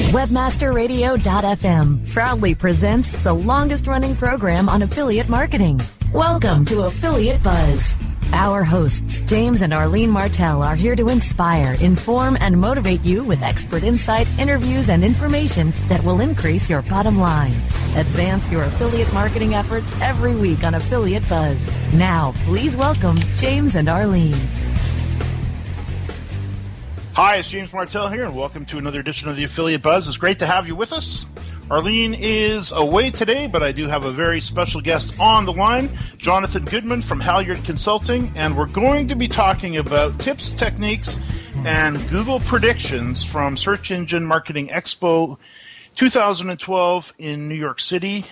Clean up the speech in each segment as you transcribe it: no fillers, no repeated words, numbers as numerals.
Webmasterradio.fm proudly presents the longest-running program on affiliate marketing. Welcome to Affiliate Buzz. Our hosts, James and Arlene Martell, are here to inspire, inform, and motivate you with expert insight, interviews, and information that will increase your bottom line. Advance your affiliate marketing efforts every week on Affiliate Buzz. Now, please welcome James and Arlene. Hi, it's James Martell here, and welcome to another edition of the Affiliate Buzz. It's great to have you with us. Arlene is away today, but I do have a very special guest on the line, Jonathan Goodman from Halyard Consulting, and we're going to be talking about tips, techniques, and Google predictions from Search Engine Marketing Expo 2012 in New York City.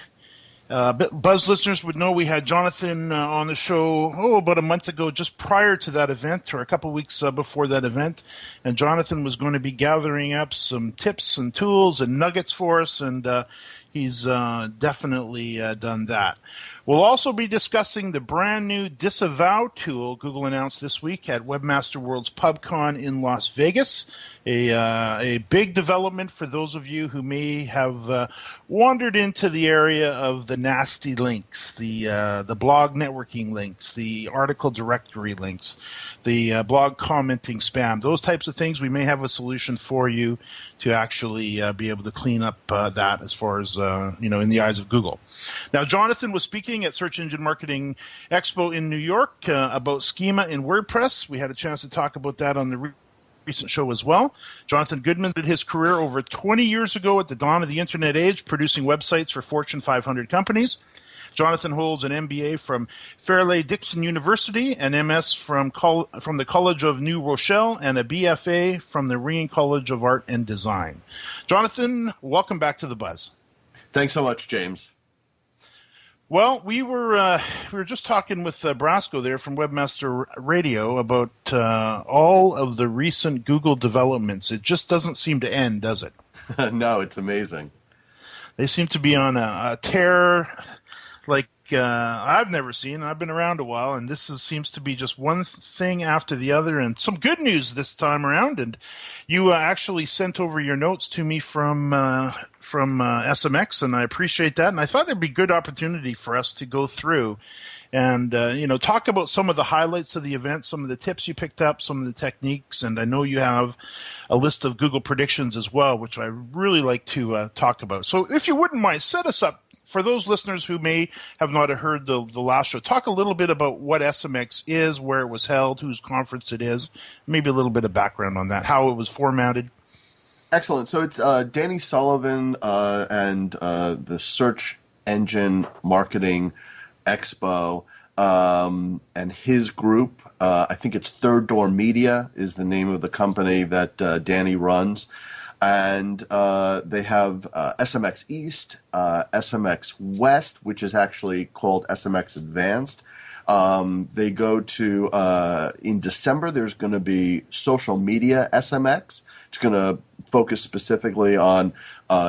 Buzz listeners would know we had Jonathan on the show about a month ago, just prior to that event, or a couple weeks before that event. And Jonathan was going to be gathering up some tips and tools and nuggets for us, and he's definitely done that. We'll also be discussing the brand new Disavow tool Google announced this week at Webmaster World's PubCon in Las Vegas. A big development for those of you who may have wandered into the area of the nasty links, the blog networking links, the article directory links, the blog commenting spam, those types of things. We may have a solution for you to actually be able to clean up that as far as, in the eyes of Google. Now, Jonathan was speaking at Search Engine Marketing Expo in New York about schema in WordPress. We had a chance to talk about that on the recent show as well. Jonathan Goodman did his career over 20 years ago at the dawn of the internet age, producing websites for Fortune 500 companies. Jonathan holds an MBA from Fairleigh-Dickinson University, an MS from the College of New Rochelle, and a BFA from the Rien College of Art and Design. Jonathan, welcome back to the Buzz. Thanks so much, James. Well, we were just talking with Brasco there from Webmaster Radio about all of the recent Google developments. It just doesn't seem to end, does it? No, it's amazing. They seem to be on a tear like I've never seen. I've been around a while, and seems to be just one thing after the other, and some good news this time around. And you actually sent over your notes to me from SMX, and I appreciate that. And I thought there'd be a good opportunity for us to go through and talk about some of the highlights of the event, some of the tips you picked up, some of the techniques, and I know you have a list of Google predictions as well, which I really like to talk about. So if you wouldn't mind, set us up. For those listeners who may have not heard the last show, talk a little bit about what SMX is, where it was held, whose conference it is, maybe a little bit of background on that, how it was formatted. Excellent. So it's Danny Sullivan and the Search Engine Marketing Expo and his group. I think it's Third Door Media is the name of the company that Danny runs. And they have SMX East, SMX West, which is actually called SMX Advanced. They go to, in December, there's going to be Social Media SMX. It's going to focus specifically on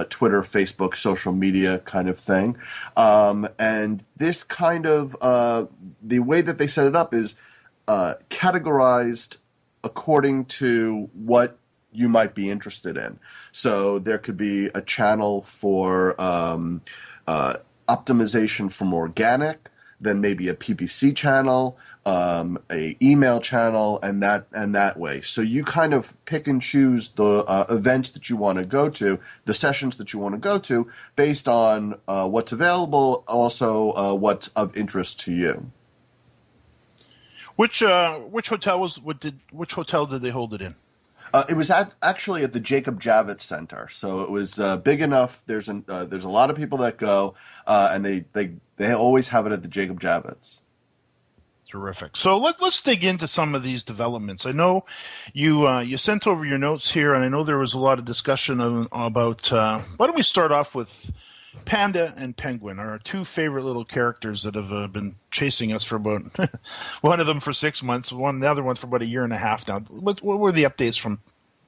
Twitter, Facebook, social media kind of thing. And this kind of, the way that they set it up is categorized according to what you might be interested in. So there could be a channel for optimization from organic, then maybe a PPC channel, a email channel, and that way. So you kind of pick and choose the events that you want to go to, the sessions that you want to go to, based on what's available, also what's of interest to you. Which hotel did they hold it in? It was actually at the Jacob Javits Center, so it was big enough. There's a lot of people that go, and they always have it at the Jacob Javits. Terrific. So let's dig into some of these developments. I know you sent over your notes here, and I know there was a lot of discussion about. Why don't we start off with Panda and Penguin, our two favorite little characters that have been chasing us for about one of them for 6 months, the other one for about a year and a half now. What were the updates from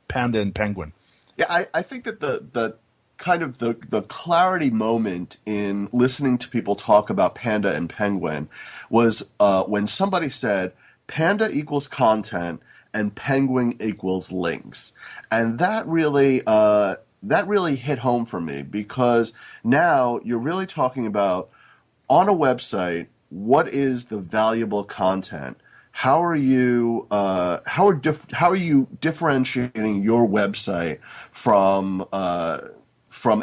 Panda and Penguin? Yeah, I think that the kind of the clarity moment in listening to people talk about Panda and Penguin was when somebody said Panda equals content and Penguin equals links. And that really that really hit home for me, because now you're really talking about, on a website, what is the valuable content? How are you how are you differentiating your website from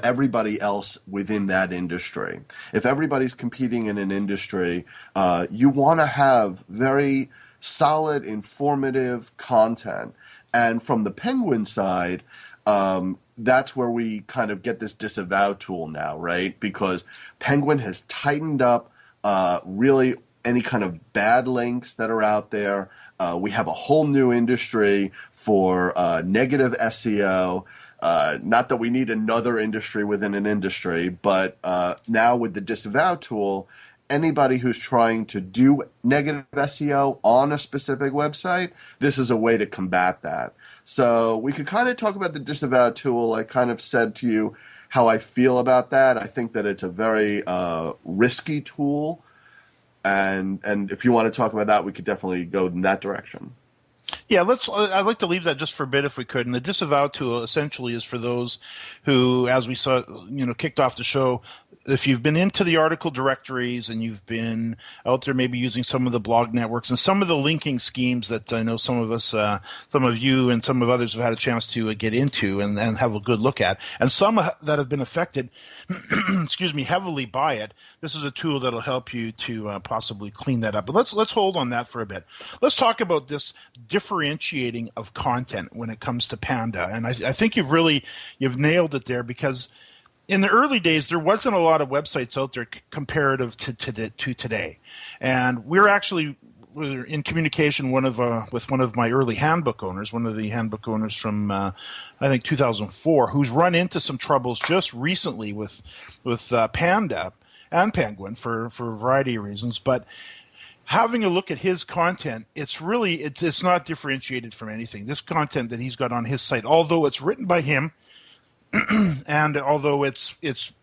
everybody else within that industry? If everybody's competing in an industry, you want to have very solid, informative content. And from the Penguin side, that's where we kind of get this disavow tool now, right? Because Penguin has tightened up really any kind of bad links that are out there. We have a whole new industry for negative SEO. Not that we need another industry within an industry, but now with the disavow tool, anybody who's trying to do negative SEO on a specific website, this is a way to combat that. So we could kind of talk about the disavow tool. I kind of said to you how I feel about that. I think that it's a very risky tool. And if you want to talk about that, we could definitely go in that direction. Yeah, I'd like to leave that just for a bit if we could. And the disavow tool essentially is for those who, as we saw, kicked off the show, if you've been into the article directories and you've been out there maybe using some of the blog networks and some of the linking schemes that I know some of us, some of you and some of others have had a chance to get into and have a good look at, and some that have been affected, excuse me, heavily by it, this is a tool that'll help you to possibly clean that up. But let's hold on that for a bit. Let's talk about this differentiating of content when it comes to Panda. And I think you've nailed it there, because in the early days, there wasn't a lot of websites out there comparative to today. And we're in communication with one of my early handbook owners, one of the handbook owners from, I think, 2004, who's run into some troubles just recently with Panda and Penguin for a variety of reasons. But having a look at his content, it's not differentiated from anything. This content that he's got on his site, although it's written by him, and although it's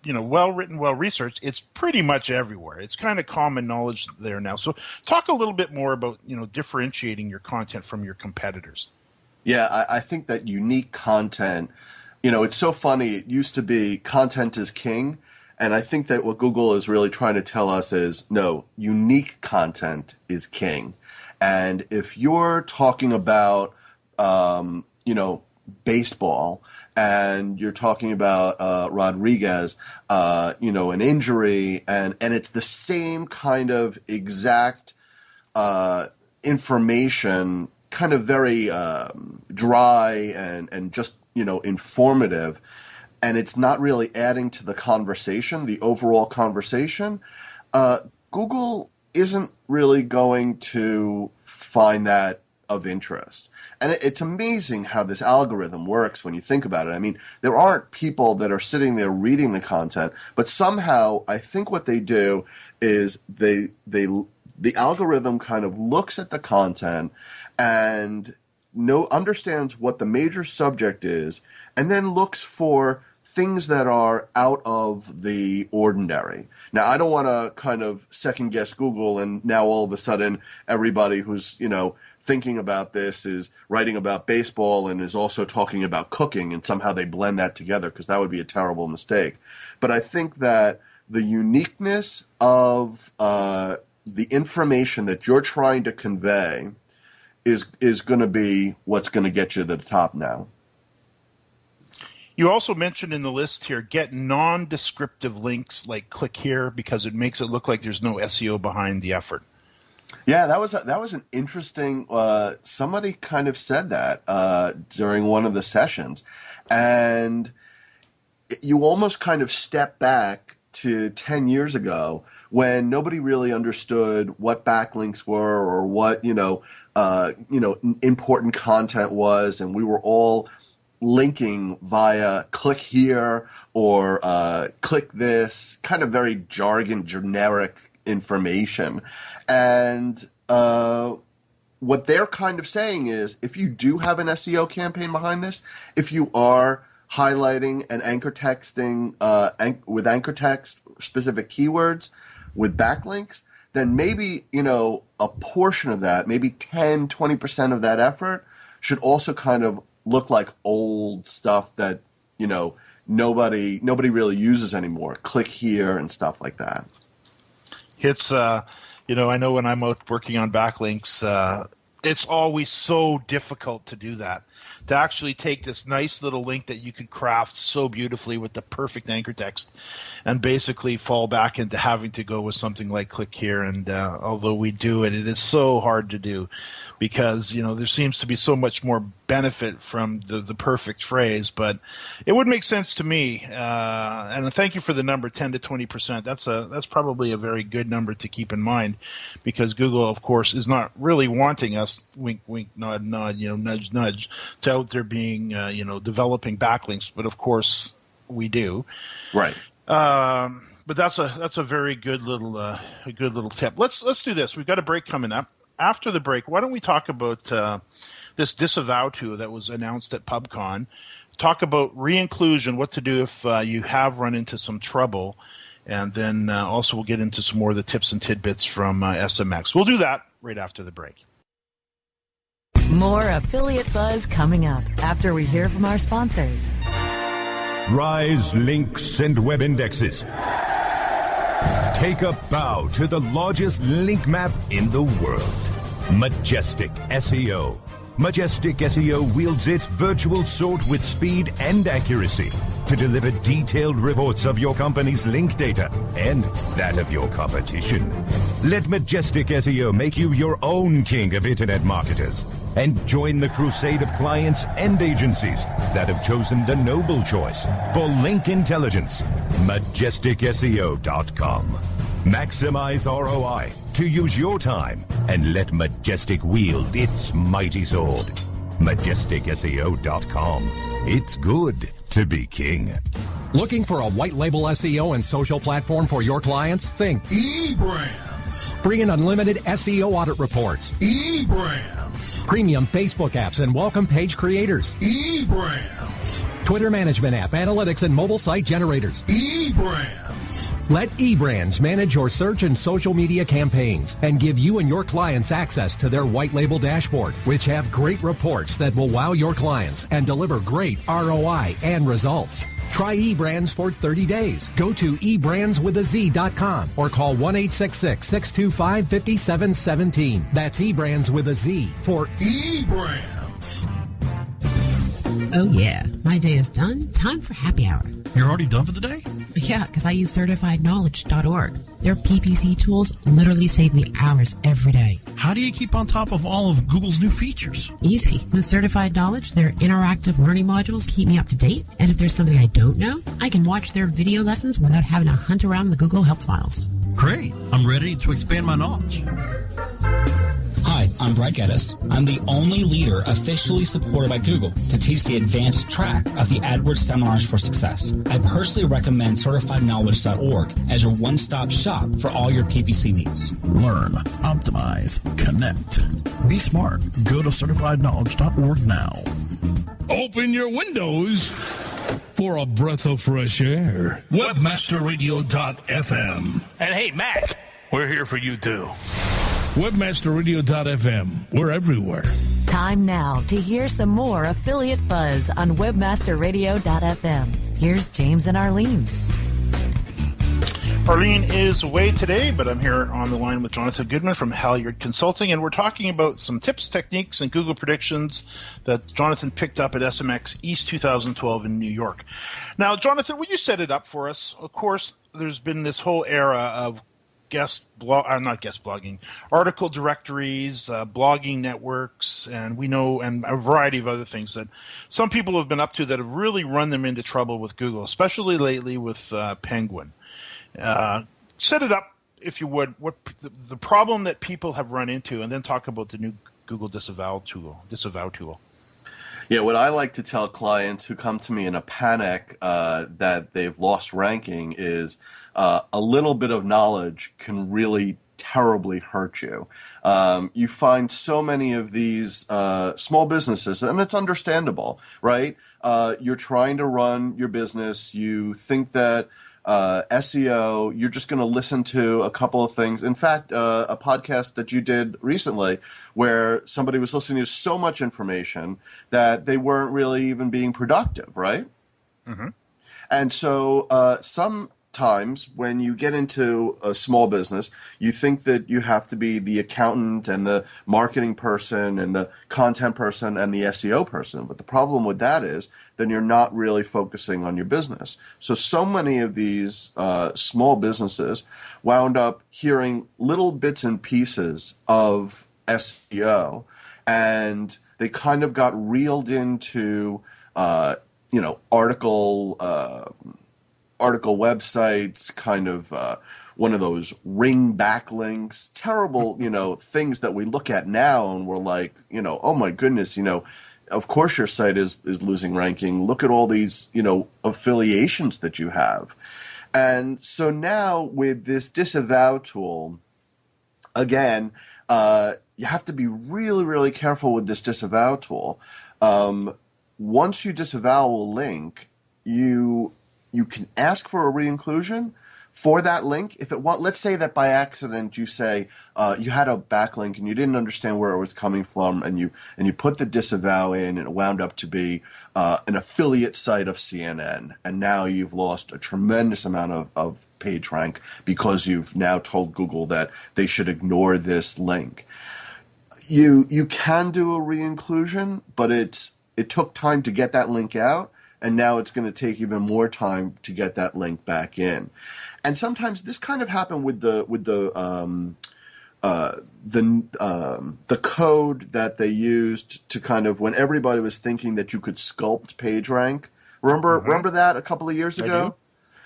well written, well researched, it's pretty much everywhere. It's kind of common knowledge there now. So talk a little bit more about differentiating your content from your competitors. Yeah, I think that unique content, it's so funny. It used to be content is king, and I think that what Google is really trying to tell us is, no, unique content is king. And if you're talking about baseball, and you're talking about Rodriguez, an injury, and it's the same kind of exact information, kind of very dry and just informative, and it's not really adding to the conversation, the overall conversation. Google isn't really going to find that of interest. And it's amazing how this algorithm works when you think about it. I mean, there aren't people that are sitting there reading the content, but somehow I think what they do is the algorithm kind of looks at the content and understands what the major subject is, and then looks for things that are out of the ordinary. Now, I don't want to kind of second guess Google, and now all of a sudden everybody who's, thinking about this is writing about baseball and is also talking about cooking, and somehow they blend that together, because that would be a terrible mistake. But I think that the uniqueness of the information that you're trying to convey is going to be what's going to get you to the top now. You also mentioned in the list here, get non-descriptive links like click here, because it makes it look like there's no SEO behind the effort. Yeah, that was an interesting. Somebody kind of said that during one of the sessions, and you almost kind of step back to 10 years ago when nobody really understood what backlinks were or what important content was, and we were all linking via click here or click this, kind of very generic information. And what they're kind of saying is, if you do have an SEO campaign behind this, if you are highlighting and anchor texting with anchor text specific keywords with backlinks, then maybe, a portion of that, maybe 10, 20% of that effort should also kind of look like old stuff that nobody really uses anymore. Click here and stuff like that. It's, I know when I'm out working on backlinks, it's always so difficult to do that. To actually take this nice little link that you can craft so beautifully with the perfect anchor text and basically fall back into having to go with something like click here. And although we do it, it is so hard to do because, there seems to be so much more benefit from the perfect phrase. But it would make sense to me. And thank you for the number, 10 to 20%. That's probably a very good number to keep in mind because Google, of course, is not really wanting us, wink, wink, nod, nod, nudge, nudge, to out there being, developing backlinks, but of course we do. Right. But that's a very good little tip. Let's do this. We've got a break coming up. After the break, why don't we talk about this disavow tool that was announced at PubCon? Talk about re-inclusion, what to do if you have run into some trouble, and then also we'll get into some more of the tips and tidbits from SMX. We'll do that right after the break. More Affiliate Buzz coming up after we hear from our sponsors. Rise links and web indexes. Take a bow to the largest link map in the world. Majestic SEO. Majestic SEO wields its virtual sword with speed and accuracy to deliver detailed reports of your company's link data and that of your competition. Let Majestic SEO make you your own king of internet marketers and join the crusade of clients and agencies that have chosen the noble choice for link intelligence. MajesticSEO.com. Maximize ROI to use your time and let Majestic wield its mighty sword. MajesticSEO.com. It's good to be king. Looking for a white label SEO and social platform for your clients? Think eBrands. Free and unlimited SEO audit reports. eBrands. Premium Facebook apps and welcome page creators. eBrands. Twitter management app, analytics, and mobile site generators. eBrands. Let eBrands manage your search and social media campaigns and give you and your clients access to their white label dashboard, which have great reports that will wow your clients and deliver great ROI and results. Try eBrands for 30 days. Go to eBrandsWithAZ.com or call 1-866-625-5717. That's eBrands with a Z for eBrands. Oh yeah, my day is done. Time for happy hour. You're already done for the day? Yeah, because I use CertifiedKnowledge.org. Their PPC tools literally save me hours every day. How do you keep on top of all of Google's new features? Easy. With Certified Knowledge, their interactive learning modules keep me up to date. And if there's something I don't know, I can watch their video lessons without having to hunt around the Google Help files. Great. I'm ready to expand my knowledge. Hi, I'm Brett Geddes. I'm the only leader officially supported by Google to teach the advanced track of the AdWords Seminars for Success. I personally recommend CertifiedKnowledge.org as your one-stop shop for all your PPC needs. Learn, optimize, connect. Be smart. Go to CertifiedKnowledge.org now. Open your windows for a breath of fresh air. Webmasterradio.fm. And hey, Mac, we're here for you too. Webmasterradio.fm. We're everywhere. Time now to hear some more affiliate buzz on webmasterradio.fm. Here's James and Arlene. Arlene is away today, but I'm here on the line with Jonathan Goodman from Halyard Consulting, and we're talking about some tips, techniques, and Google predictions that Jonathan picked up at SMX East 2012 in New York. Now, Jonathan, would you set it up for us? Of course, there's been this whole era of article directories, blogging networks, and we know, and a variety of other things that some people have been up to that have really run them into trouble with Google, especially lately with Penguin. Set it up, if you would, what the problem that people have run into, and then talk about the new Google disavow tool. Yeah, what I like to tell clients who come to me in a panic that they've lost ranking is a little bit of knowledge can really terribly hurt you. You find so many of these small businesses, and it's understandable, right? You're trying to run your business. You think that SEO, you're just going to listen to a couple of things. In fact, a podcast that you did recently where somebody was listening to so much information that they weren't really even being productive, right? Mm-hmm. And so sometimes when you get into a small business, you think that you have to be the accountant and the marketing person and the content person and the SEO person. But the problem with that is then you're not really focusing on your business. So many of these small businesses wound up hearing little bits and pieces of SEO, and they kind of got reeled into article websites, kind of one of those ring backlinks, terrible, things that we look at now and we're like, oh my goodness, of course your site is losing ranking. Look at all these, affiliations that you have. And so now with this disavow tool, again, you have to be really, really careful with this disavow tool. Once you disavow a link, you can ask for a reinclusion for that link. If let's say that by accident you say you had a backlink and you didn't understand where it was coming from, and you put the disavow in, and it wound up to be an affiliate site of CNN, and now you've lost a tremendous amount of page rank because you've now told Google that they should ignore this link. You can do a reinclusion, but it took time to get that link out, and now it's going to take even more time to get that link back in. And sometimes this kind of happened with the code that they used to kind of, when everybody was thinking that you could sculpt PageRank. Remember that a couple of years ago?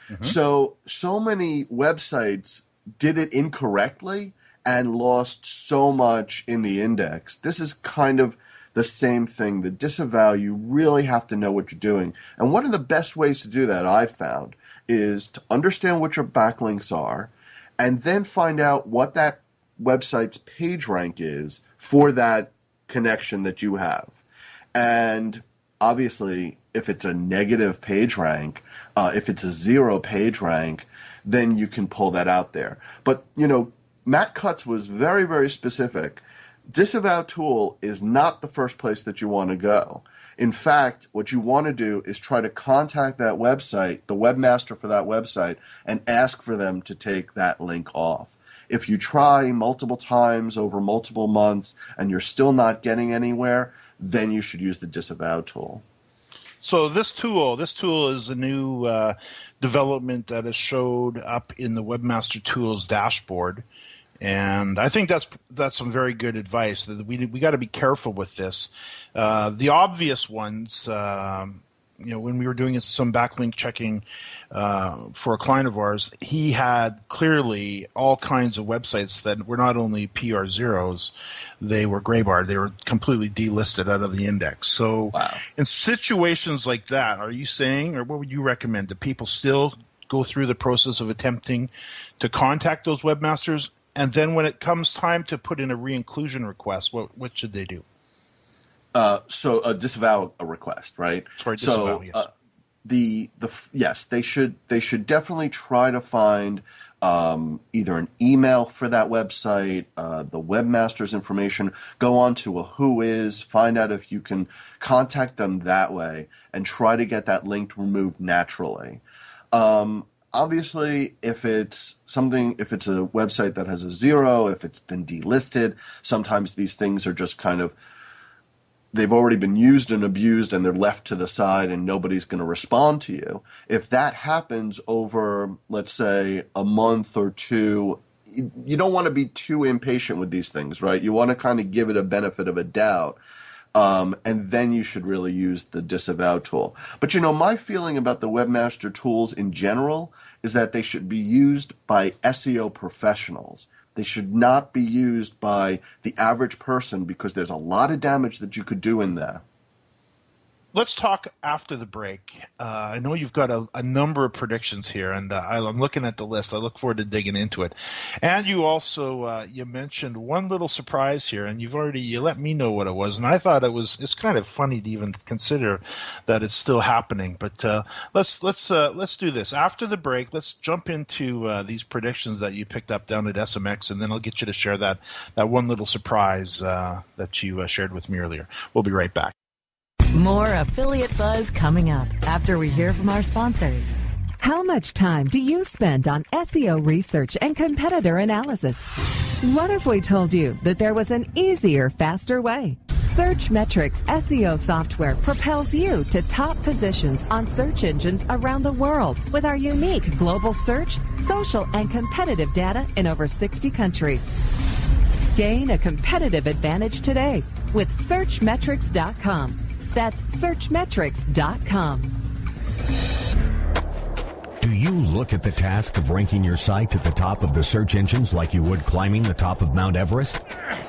Mm-hmm. So many websites did it incorrectly and lost so much in the index. This is kind of the same thing. The disavow, you really have to know what you're doing. And one of the best ways to do that, I've found, is to understand what your backlinks are, and then find out what that website's page rank is for that connection that you have. And obviously, if it's a negative page rank, if it's a 0 page rank, then you can pull that out there. But, Matt Cutts was very, very specific. Disavow tool is not the first place that you want to go. In fact, what you want to do is try to contact that website, the webmaster for that website, and ask for them to take that link off. If you try multiple times over multiple months and you're still not getting anywhere, then you should use the disavow tool. So this tool is a new development that is showed up in the Webmaster Tools dashboard. And I think that's some very good advice. We got to be careful with this. The obvious ones, when we were doing some backlink checking for a client of ours, he had clearly all kinds of websites that were not only PR zeros, they were gray barred. They were completely delisted out of the index. So in situations like that, are you saying, or what would you recommend? Do people still go through the process of attempting to contact those webmasters? And then when it comes time to put in a reinclusion request, what should they do? So disavow a request, right? Sorry, disavow, yes. Yes, they should definitely try to find either an email for that website, the webmaster's information, go on to a Whois, find out if you can contact them that way, and try to get that link removed naturally. Obviously, if it's a website that has a 0, if it's been delisted, sometimes these things are just kind of, they've already been used and abused and they're left to the side and nobody's going to respond to you. If that happens over, let's say, a month or two, you don't want to be too impatient with these things, right? You want to kind of give it a benefit of a doubt. And then you should really use the disavow tool. But my feeling about the Webmaster Tools in general is that they should be used by SEO professionals. They should not be used by the average person because there's a lot of damage that you could do in there. Let's talk after the break. I know you've got a number of predictions here, and I'm looking at the list. I look forward to digging into it. And you also you mentioned one little surprise here, and you let me know what it was. And I thought it's kind of funny to even consider that it's still happening. But let's do this after the break. Let's jump into these predictions that you picked up down at SMX, and then I'll get you to share that one little surprise that you shared with me earlier. We'll be right back. More Affiliate Buzz coming up after we hear from our sponsors. How much time do you spend on SEO research and competitor analysis? What if we told you that there was an easier, faster way? Searchmetrics SEO software propels you to top positions on search engines around the world with our unique global search, social, and competitive data in over 60 countries. Gain a competitive advantage today with Searchmetrics.com. That's Searchmetrics.com. Do you look at the task of ranking your site at the top of the search engines like you would climbing the top of Mount Everest?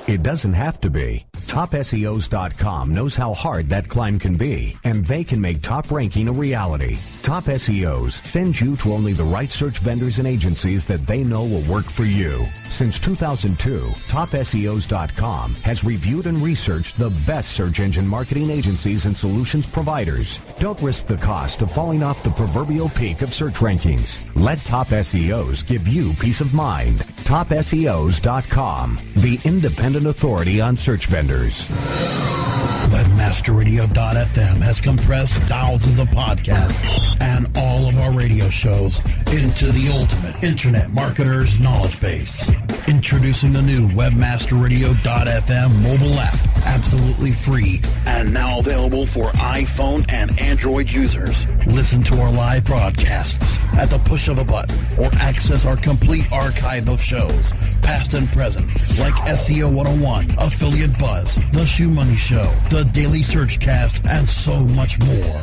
It doesn't have to be. TopSEOs.com knows how hard that climb can be, and they can make top ranking a reality. Top SEOs sends you to only the right search vendors and agencies that they know will work for you. Since 2002, TopSEOs.com has reviewed and researched the best search engine marketing agencies and solutions providers. Don't risk the cost of falling off the proverbial peak of search rankings. Let Top SEOs give you peace of mind. TopSEOs.com, the independent authority on search vendors. Webmasterradio.fm has compressed thousands of podcasts and all of our radio shows into the ultimate internet marketer's knowledge base. Introducing the new Webmasterradio.fm mobile app, absolutely free and now available for iPhone and Android users. Listen to our live broadcasts at the push of a button or access our complete archive of shows, past and present, like SEO 101, Affiliate Buzz, The Shoe Money Show, The Daily Search Cast, and so much more.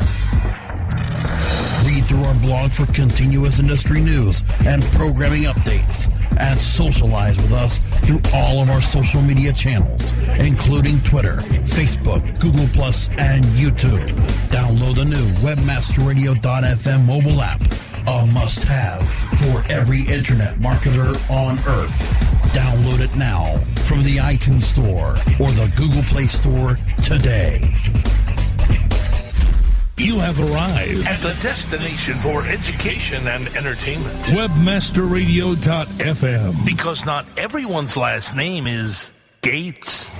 Read through our blog for continuous industry news and programming updates, and socialize with us through all of our social media channels, including Twitter, Facebook, Google+, and YouTube. Download the new Webmasterradio.fm mobile app, a must-have for every internet marketer on Earth. Download it now from the iTunes Store or the Google Play Store today. You have arrived at the destination for education and entertainment. Webmasterradio.fm. Because not everyone's last name is Gates.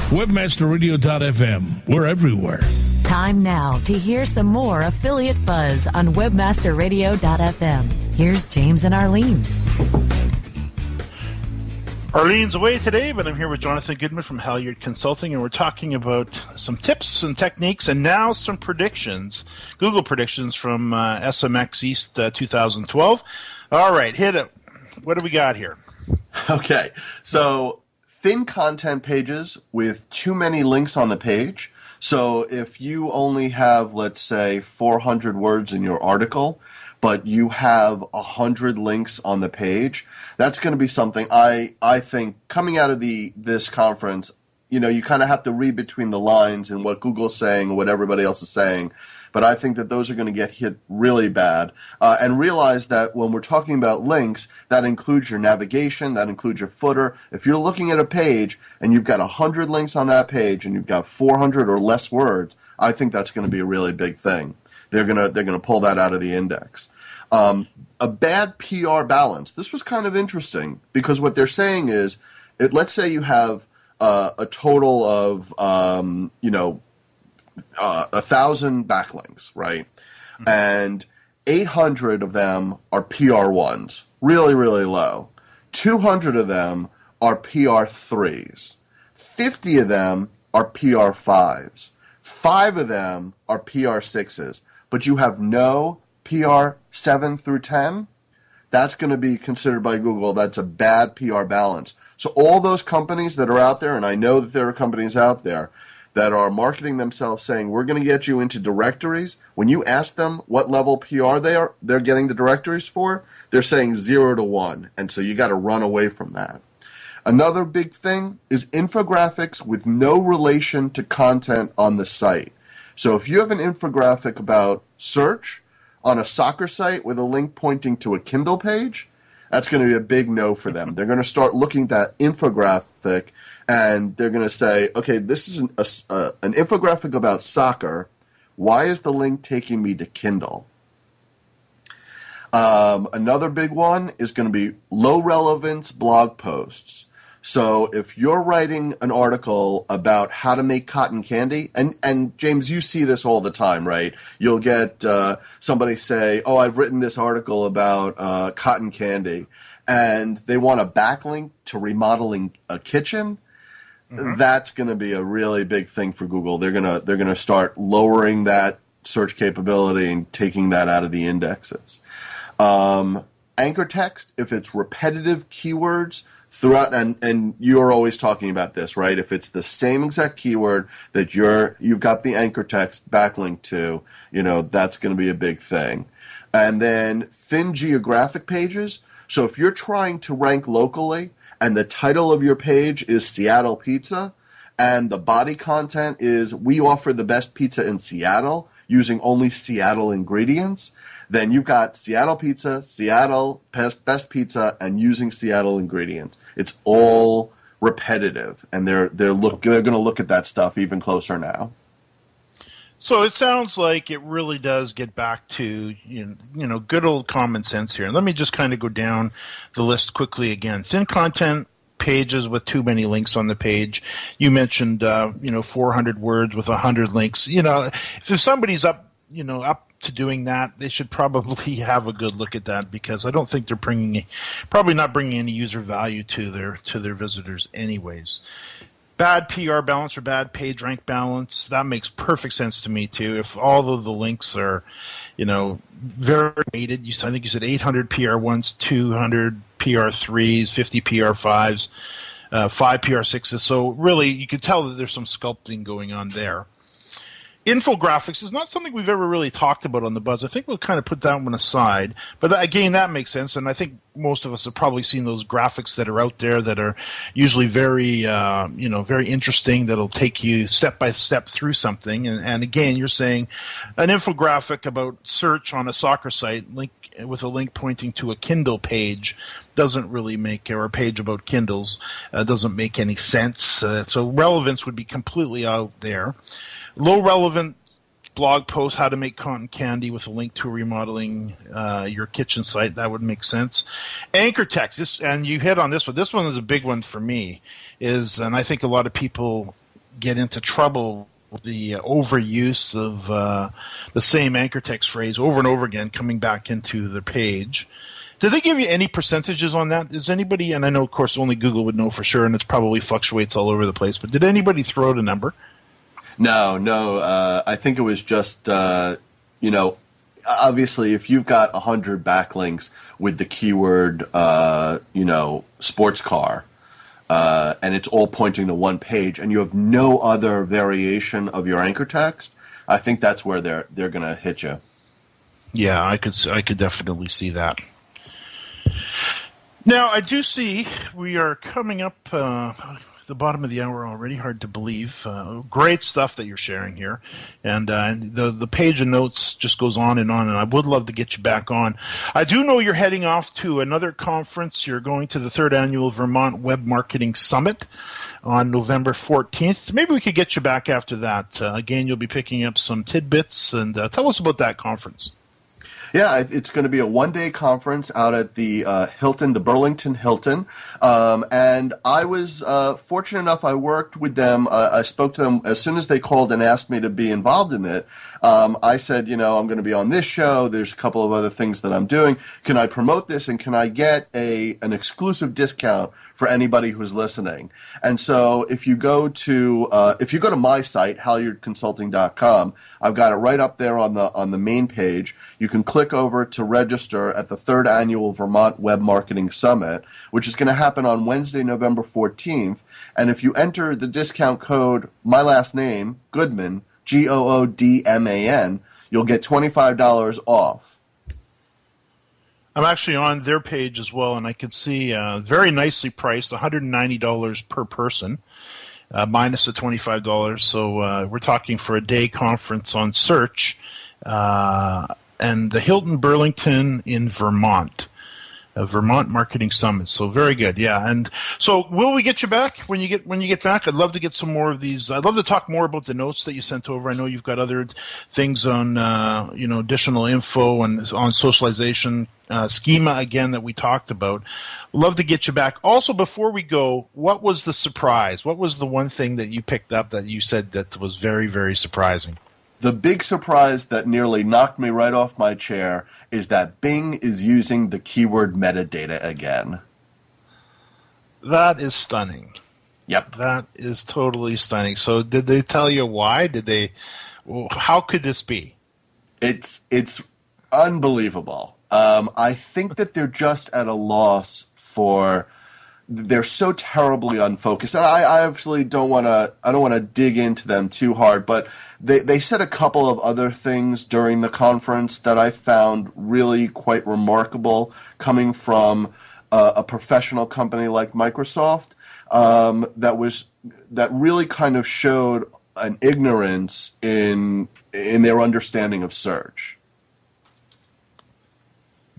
Webmasterradio.fm. We're everywhere. Time now to hear some more Affiliate Buzz on Webmasterradio.fm. Here's James and Arlene. Arlene's away today, but I'm here with Jonathan Goodman from Halyard Consulting, and we're talking about some tips and techniques and now some predictions, Google predictions from SMX East 2012. All right, hit it. What do we got here? Okay, so thin content pages with too many links on the page. So if you only have, let's say, 400 words in your article, but you have 100 links on the page, that's going to be something I think coming out of this conference, you know, you kind of have to read between the lines and what Google's saying and what everybody else is saying. But I think that those are going to get hit really bad. And realize that when we're talking about links, that includes your navigation, that includes your footer. If you're looking at a page and you've got 100 links on that page and you've got 400 or less words, I think that's going to be a really big thing. They're gonna pull that out of the index. A bad PR balance. This was kind of interesting because what they're saying is, let's say you have a total of 1,000 backlinks, right? Mm-hmm. And 800 of them are PR1s, really, really low. 200 of them are PR3s. 50 of them are PR5s. 5 of them are PR6s. But you have no PR7 through 10, that's going to be considered by Google, that's a bad PR balance. So all those companies that are out there, and I know that there are companies out there that are marketing themselves saying, we're going to get you into directories. When you ask them what level PR they're getting the directories for, they're saying 0 to 1. And so you got to run away from that. Another big thing is infographics with no relation to content on the site. So if you have an infographic about search on a soccer site with a link pointing to a Kindle page, that's going to be a big no for them. They're going to start looking at that infographic and they're going to say, okay, this is an infographic about soccer. Why is the link taking me to Kindle? Another big one is going to be low relevance blog posts. So if you're writing an article about how to make cotton candy, and James, you see this all the time, right? You'll get somebody say, oh, I've written this article about cotton candy, and they want a backlink to remodeling a kitchen. Mm-hmm. That's going to be a really big thing for Google. They're gonna start lowering that search capability and taking that out of the indexes. Anchor text, if it's repetitive keywords throughout, and you're always talking about this, right? If it's the same exact keyword that you've got the anchor text backlink to, that's going to be a big thing. And then thin geographic pages. So if you're trying to rank locally and the title of your page is Seattle Pizza and the body content is we offer the best pizza in Seattle using only Seattle ingredients, then you've got Seattle Pizza, Seattle best pizza, and using Seattle ingredients. It's all repetitive, and they're going to look at that stuff even closer now. So it sounds like it really does get back to good old common sense here. And let me just kind of go down the list quickly again. Thin content pages with too many links on the page. You mentioned 400 words with 100 links. If somebody's up to doing that, they should probably have a good look at that, because I don't think they're probably not bringing any user value to their visitors anyways. Bad PR balance or bad page rank balance, that makes perfect sense to me too. If all of the links are, very weighted, I think you said 800 PR1s, 200 PR3s, 50 PR5s, 5 PR6s. So really, you can tell that there's some sculpting going on there. Infographics is not something we've ever really talked about on the Buzz. I think we'll kind of put that one aside. But again, that makes sense. And I think most of us have probably seen those graphics that are out there that are usually very, very interesting, that'll take you step by step through something. And again, you're saying an infographic about search on a soccer site with a link pointing to a Kindle page doesn't really make, or a page about Kindles, doesn't make any sense. So relevance would be completely out there. Low relevant blog post, how to make cotton candy with a link to remodeling your kitchen site, that would make sense. Anchor text, and you hit on this one. This one is a big one for me, and I think a lot of people get into trouble with the overuse of the same anchor text phrase over and over again coming back into the page. Did they give you any percentages on that? Is anybody, and I know of course only Google would know for sure, and it probably fluctuates all over the place, but did anybody throw out a number? No. I think it was just, obviously if you've got 100 backlinks with the keyword, sports car, and it's all pointing to one page, and you have no other variation of your anchor text, I think that's where they're going to hit you. Yeah, I could definitely see that. Now, I do see we are coming up the bottom of the hour already. Hard to believe. Great stuff that you're sharing here, and the page of notes just goes on, and I would love to get you back on. I do know you're heading off to another conference. You're going to the 3rd Annual Vermont Web Marketing Summit on November 14th. Maybe we could get you back after that. Again, you'll be picking up some tidbits, and tell us about that conference. Yeah, it's going to be a one-day conference out at the Hilton, the Burlington Hilton. And I was fortunate enough, I worked with them. I spoke to them as soon as they called and asked me to be involved in it. I said, I'm going to be on this show. There's a couple of other things that I'm doing. Can I promote this, and can I get an exclusive discount for anybody who's listening? And so if you go to my site, halyardconsulting.com, I've got it right up there on the main page. You can click over to register at the 3rd Annual Vermont Web Marketing Summit, which is going to happen on Wednesday, November 14th. And if you enter the discount code, my last name, Goodman, Goodman, you'll get $25 off. I'm actually on their page as well, and I can see very nicely priced, $190 per person, minus the $25. So we're talking for a day conference on search, and the Hilton Burlington in Vermont. Vermont Marketing Summit. So very good. Yeah. And so will we get you back when you get back? I'd love to get some more of these. I'd love to talk more about the notes that you sent over. I know you've got other things on, additional info and on socialization, schema again that we talked about. Love to get you back. Also, before we go, what was the surprise? What was the one thing that you picked up that you said that was very, very surprising? The big surprise that nearly knocked me right off my chair is that Bing is using the keyword metadata again. That is stunning. Yep. That is totally stunning. So did they tell you why? How could this be? It's unbelievable. I think that they're just at a loss for... They're so terribly unfocused, and I obviously don't want to dig into them too hard. But they said a couple of other things during the conference that I found really quite remarkable, coming from a professional company like Microsoft. That really kind of showed an ignorance in their understanding of search.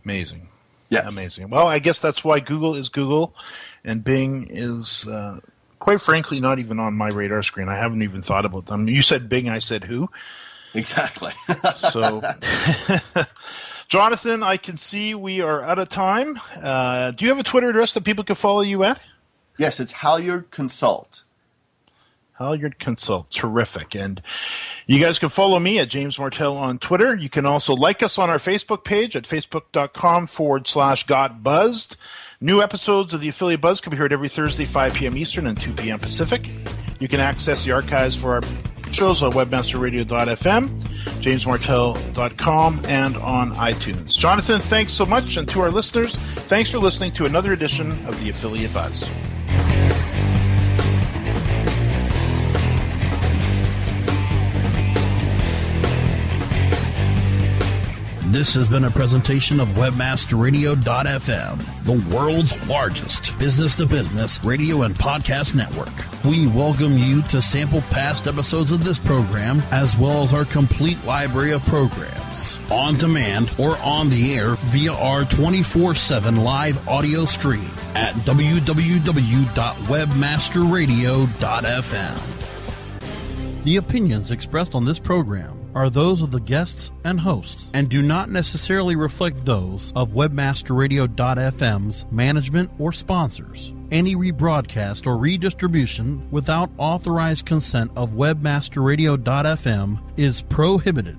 Amazing. Yes. Amazing. Well, I guess that's why Google is Google, and Bing is, quite frankly, not even on my radar screen. I haven't even thought about them. You said Bing, I said who? Exactly. So, Jonathan, I can see we are out of time. Do you have a Twitter address that people can follow you at? Yes, it's Halyard Consult. Halyard Consult. Terrific. And you guys can follow me at James Martell on Twitter. You can also like us on our Facebook page at facebook.com/GotBuzzed. New episodes of the Affiliate Buzz can be heard every Thursday, 5 p.m. Eastern and 2 p.m. Pacific. You can access the archives for our shows on webmasterradio.fm, jamesmartell.com, and on iTunes. Jonathan, thanks so much. And to our listeners, thanks for listening to another edition of the Affiliate Buzz. This has been a presentation of webmasterradio.fm, the world's largest business-to-business radio and podcast network. We welcome you to sample past episodes of this program, as well as our complete library of programs, on demand or on the air via our 24/7 live audio stream at www.webmasterradio.fm. The opinions expressed on this program are those of the guests and hosts and do not necessarily reflect those of webmasterradio.fm's management or sponsors. Any rebroadcast or redistribution without authorized consent of webmasterradio.fm is prohibited.